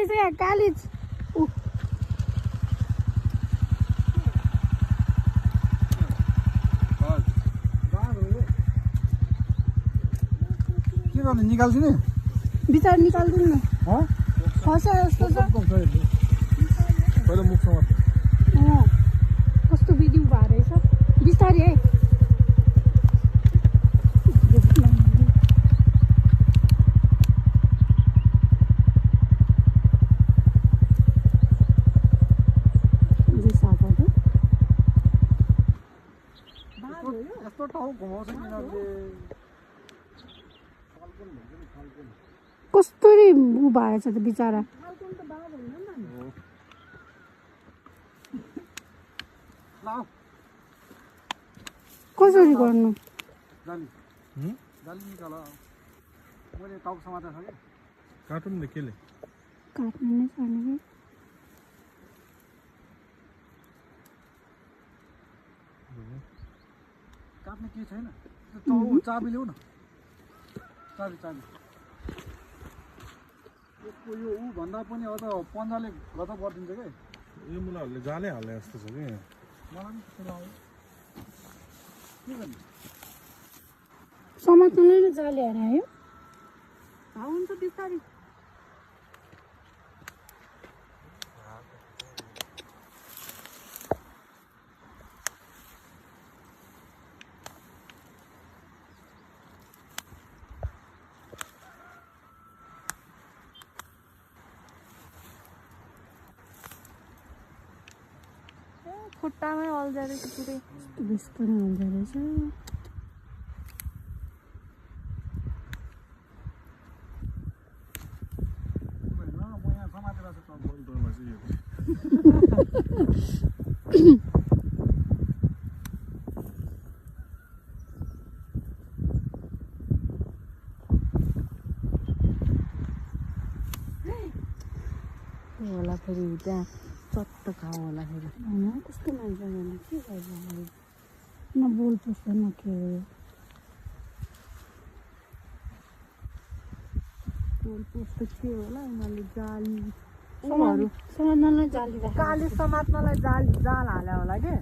रहेछ यहाँ कालिज के गर्ने निकाल्दिने बिचार निकाल्दिनु न फस्यो जस्तो छ पहिला मुखसँग कस्तो बिदिउ भएर रहेछ बिस्तारै है यस्तो ठाउँ घुमाउँछ यिनीहरूले कस्तरी उ भएछ त बिचरा कसरी गर्नु जाली निकाल मैले टाउको समातेको छ कि काटौँ न केले काट्नु नै छैन कि काट्ने केही छैन चाबी ल्याउ न चाबी यसको यो ऊ भन्दा पनि अब त पन्जाले गत गरिदिन्छ क्या यो मुलाहरूले जालै हाल्ने जस्तो छ कि मलाई के गर्ने समात्नुलाई नै जाली हरायो हुन्छ बिस्तारै खुट्टामै अल्झा रहेछ पुरै बेस्तो नै अल्झा रहेछ होला फेरि त्यहाँ चट्ट खाऊ होला फेरि होइन कस्तो मान्छे भने के गर्छ न बोल पुस्छ न के बोल पुस्छ के होला उनीहरूले जाली समात्नलाई जाली काली समात्नलाई जाल हाल्यो होला के